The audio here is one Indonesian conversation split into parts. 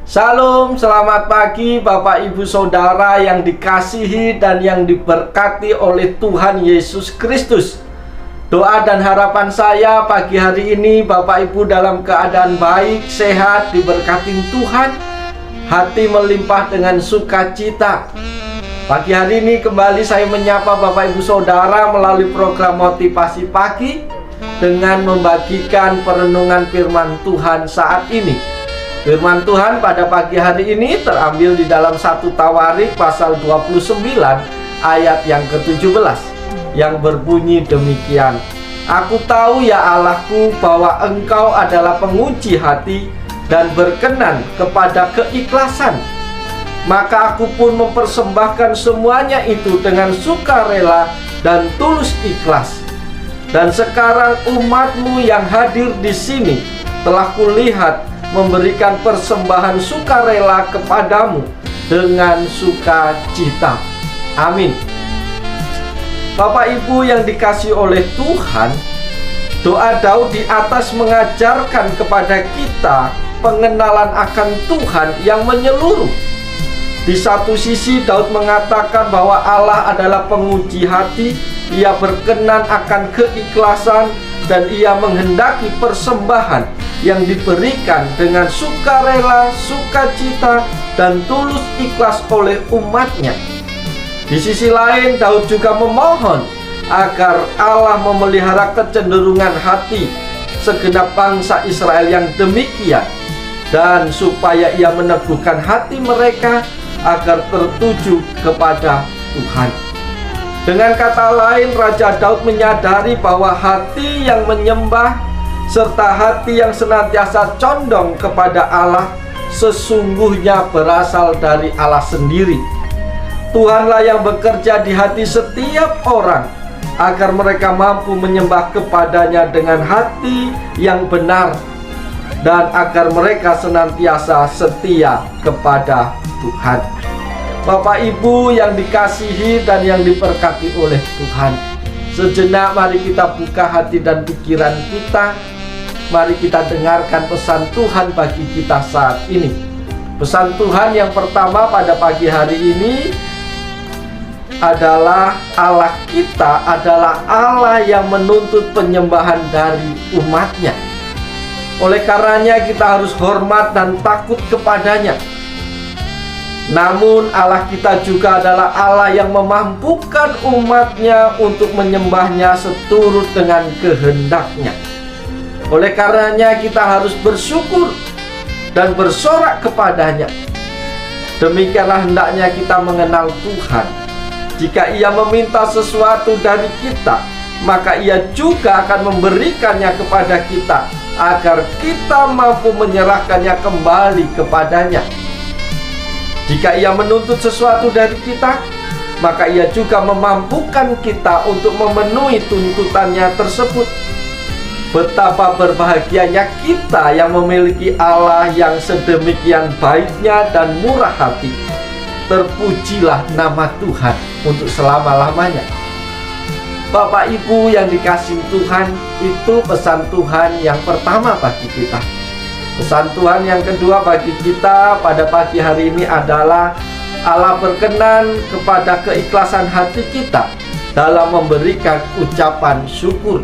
Salam, selamat pagi Bapak Ibu Saudara yang dikasihi dan yang diberkati oleh Tuhan Yesus Kristus. Doa dan harapan saya pagi hari ini Bapak Ibu dalam keadaan baik, sehat, diberkati Tuhan, hati melimpah dengan sukacita. Pagi hari ini kembali saya menyapa Bapak Ibu Saudara melalui program Motivasi Pagi dengan membagikan perenungan firman Tuhan saat ini. Firman Tuhan pada pagi hari ini terambil di dalam 1 Tawarik pasal 29 ayat yang ke-17 yang berbunyi demikian. Aku tahu ya Allahku bahwa Engkau adalah penguji hati dan berkenan kepada keikhlasan. Maka aku pun mempersembahkan semuanya itu dengan sukarela dan tulus ikhlas. Dan sekarang umatmu yang hadir di sini telah kulihat memberikan persembahan sukarela kepadamu dengan sukacita. Amin. Bapak Ibu yang dikasihi oleh Tuhan, doa Daud di atas mengajarkan kepada kita pengenalan akan Tuhan yang menyeluruh. Di satu sisi Daud mengatakan bahwa Allah adalah penguji hati, Ia berkenan akan keikhlasan, dan Ia menghendaki persembahan yang diberikan dengan sukarela, sukacita, dan tulus ikhlas oleh umatnya. Di sisi lain, Daud juga memohon agar Allah memelihara kecenderungan hati segenap bangsa Israel yang demikian, dan supaya Ia meneguhkan hati mereka agar tertuju kepada Tuhan. Dengan kata lain, Raja Daud menyadari bahwa hati yang menyembah serta hati yang senantiasa condong kepada Allah sesungguhnya berasal dari Allah sendiri. Tuhanlah yang bekerja di hati setiap orang agar mereka mampu menyembah kepadanya dengan hati yang benar dan agar mereka senantiasa setia kepada Tuhan. Bapak Ibu yang dikasihi dan yang diberkati oleh Tuhan, sejenak mari kita buka hati dan pikiran kita. Mari kita dengarkan pesan Tuhan bagi kita saat ini. Pesan Tuhan yang pertama pada pagi hari ini adalah Allah kita adalah Allah yang menuntut penyembahan dari umatnya. Oleh karenanya kita harus hormat dan takut kepadanya. Namun Allah kita juga adalah Allah yang memampukan umatnya untuk menyembahnya seturut dengan kehendaknya. Oleh karenanya kita harus bersyukur dan bersorak kepadanya. Demikianlah hendaknya kita mengenal Tuhan. Jika Ia meminta sesuatu dari kita, maka Ia juga akan memberikannya kepada kita agar kita mampu menyerahkannya kembali kepadanya. Jika Ia menuntut sesuatu dari kita, maka Ia juga memampukan kita untuk memenuhi tuntutannya tersebut. Betapa berbahagianya kita yang memiliki Allah yang sedemikian baiknya dan murah hati. Terpujilah nama Tuhan untuk selama-lamanya. Bapak Ibu yang dikasihi Tuhan, itu pesan Tuhan yang pertama bagi kita. Pesan Tuhan yang kedua bagi kita pada pagi hari ini adalah Allah berkenan kepada keikhlasan hati kita dalam memberikan ucapan syukur.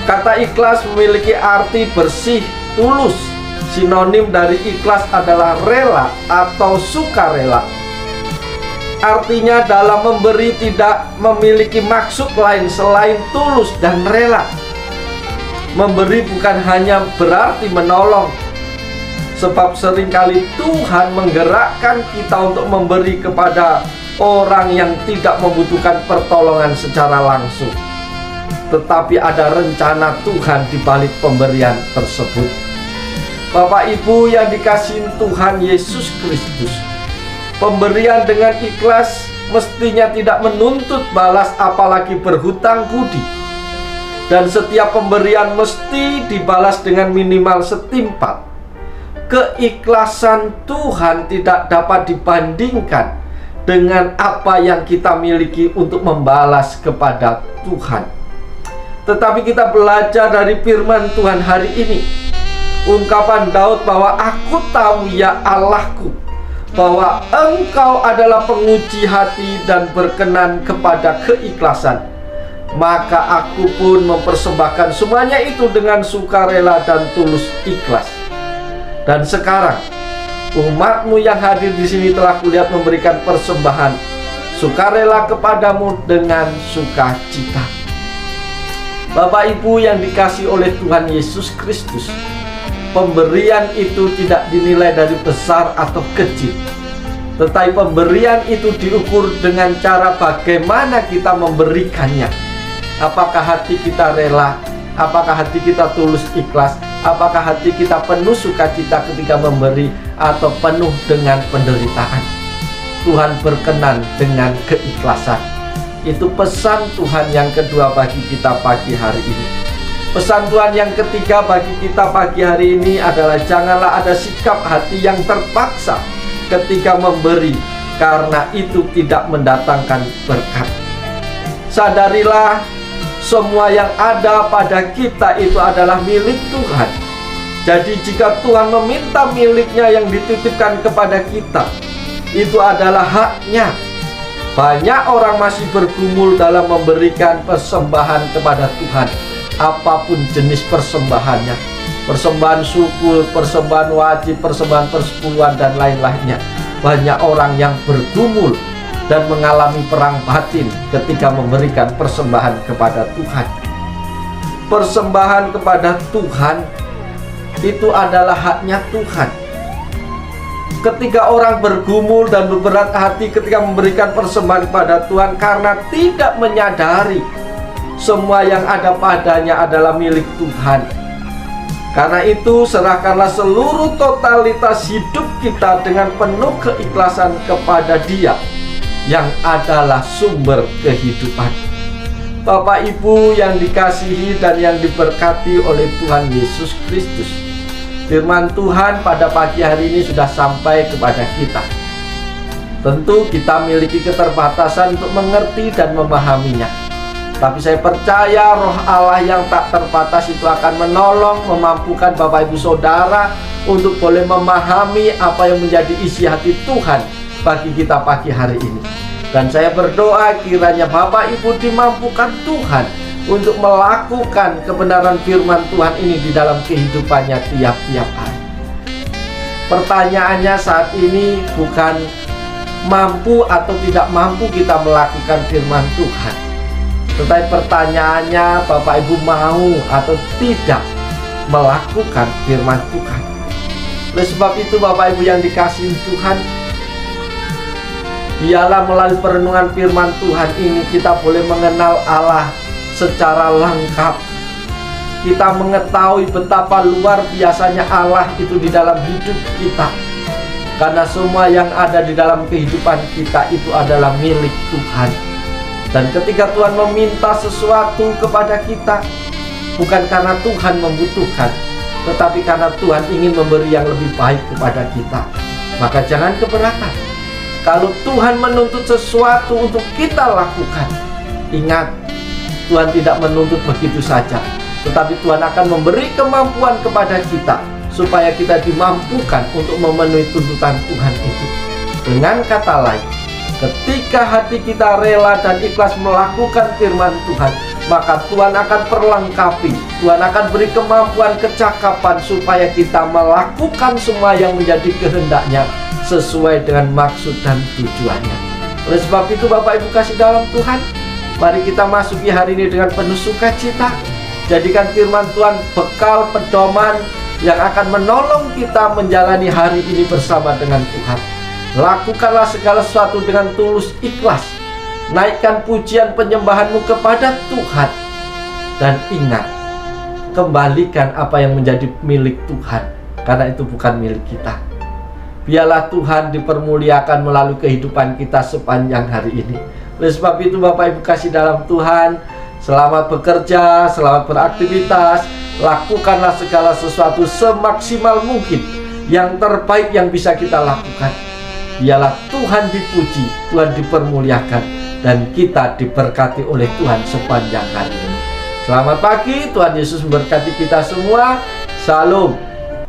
Kata ikhlas memiliki arti bersih, tulus. Sinonim dari ikhlas adalah rela atau sukarela. Artinya dalam memberi tidak memiliki maksud lain selain tulus dan rela. Memberi bukan hanya berarti menolong, sebab seringkali Tuhan menggerakkan kita untuk memberi kepada orang yang tidak membutuhkan pertolongan secara langsung. Tetapi ada rencana Tuhan di balik pemberian tersebut. Bapak Ibu yang dikasihi Tuhan Yesus Kristus, pemberian dengan ikhlas mestinya tidak menuntut balas apalagi berhutang budi. Dan setiap pemberian mesti dibalas dengan minimal setimpal. Keikhlasan Tuhan tidak dapat dibandingkan dengan apa yang kita miliki untuk membalas kepada Tuhan. Tetapi kita belajar dari firman Tuhan hari ini ungkapan Daud bahwa aku tahu ya Allahku, bahwa Engkau adalah penguji hati dan berkenan kepada keikhlasan. Maka aku pun mempersembahkan semuanya itu dengan sukarela dan tulus ikhlas. Dan sekarang umat-Mu yang hadir di sini telah kulihat memberikan persembahan sukarela kepadamu dengan sukacita. Bapak Ibu yang dikasihi oleh Tuhan Yesus Kristus, pemberian itu tidak dinilai dari besar atau kecil, tetapi pemberian itu diukur dengan cara bagaimana kita memberikannya. Apakah hati kita rela? Apakah hati kita tulus ikhlas? Apakah hati kita penuh sukacita ketika memberi, atau penuh dengan penderitaan? Tuhan berkenan dengan keikhlasan. Itu pesan Tuhan yang kedua bagi kita pagi hari ini. Pesan Tuhan yang ketiga bagi kita pagi hari ini adalah janganlah ada sikap hati yang terpaksa ketika memberi, karena itu tidak mendatangkan berkat. Sadarilah semua yang ada pada kita itu adalah milik Tuhan. Jadi jika Tuhan meminta miliknya yang dititipkan kepada kita, itu adalah haknya. Banyak orang masih bergumul dalam memberikan persembahan kepada Tuhan, apapun jenis persembahannya, persembahan syukur, persembahan wajib, persembahan persepuluhan, dan lain-lainnya. Banyak orang yang bergumul dan mengalami perang batin ketika memberikan persembahan kepada Tuhan. Persembahan kepada Tuhan itu adalah haknya Tuhan. Ketika orang bergumul dan berberat hati ketika memberikan persembahan kepada Tuhan karena tidak menyadari semua yang ada padanya adalah milik Tuhan. Karena itu serahkanlah seluruh totalitas hidup kita dengan penuh keikhlasan kepada Dia yang adalah sumber kehidupan. Bapak Ibu yang dikasihi dan yang diberkati oleh Tuhan Yesus Kristus, firman Tuhan pada pagi hari ini sudah sampai kepada kita. Tentu kita memiliki keterbatasan untuk mengerti dan memahaminya, tapi saya percaya Roh Allah yang tak terbatas itu akan menolong, memampukan Bapak Ibu Saudara untuk boleh memahami apa yang menjadi isi hati Tuhan bagi kita pagi hari ini. Dan saya berdoa kiranya Bapak Ibu dimampukan Tuhan untuk melakukan kebenaran firman Tuhan ini di dalam kehidupannya tiap-tiap hari. Pertanyaannya saat ini bukan mampu atau tidak mampu kita melakukan firman Tuhan, tetapi pertanyaannya Bapak Ibu mau atau tidak melakukan firman Tuhan. Oleh sebab itu Bapak Ibu yang dikasihi Tuhan, biarlah melalui perenungan firman Tuhan ini kita boleh mengenal Allah secara lengkap. Kita mengetahui betapa luar biasanya Allah itu di dalam hidup kita, karena semua yang ada di dalam kehidupan kita itu adalah milik Tuhan. Dan ketika Tuhan meminta sesuatu kepada kita, bukan karena Tuhan membutuhkan, tetapi karena Tuhan ingin memberi yang lebih baik kepada kita, maka jangan keberatan. Kalau Tuhan menuntut sesuatu untuk kita lakukan, ingat, Tuhan tidak menuntut begitu saja, tetapi Tuhan akan memberi kemampuan kepada kita supaya kita dimampukan untuk memenuhi tuntutan Tuhan itu. Dengan kata lain, ketika hati kita rela dan ikhlas melakukan firman Tuhan, maka Tuhan akan perlengkapi, Tuhan akan beri kemampuan, kecakapan supaya kita melakukan semua yang menjadi kehendak-Nya sesuai dengan maksud dan tujuannya. Oleh sebab itu Bapak Ibu kasih dalam Tuhan, mari kita masuki hari ini dengan penuh sukacita. Jadikan firman Tuhan bekal pedoman yang akan menolong kita menjalani hari ini bersama dengan Tuhan. Lakukanlah segala sesuatu dengan tulus ikhlas. Naikkan pujian penyembahanmu kepada Tuhan. Dan ingat, kembalikan apa yang menjadi milik Tuhan, karena itu bukan milik kita. Biarlah Tuhan dipermuliakan melalui kehidupan kita sepanjang hari ini. Oleh sebab itu Bapak Ibu kasih dalam Tuhan, selamat bekerja, selamat beraktivitas. Lakukanlah segala sesuatu semaksimal mungkin, yang terbaik yang bisa kita lakukan. Biarlah Tuhan dipuji, Tuhan dipermuliakan, dan kita diberkati oleh Tuhan sepanjang hari ini. Selamat pagi, Tuhan Yesus memberkati kita semua. Shalom.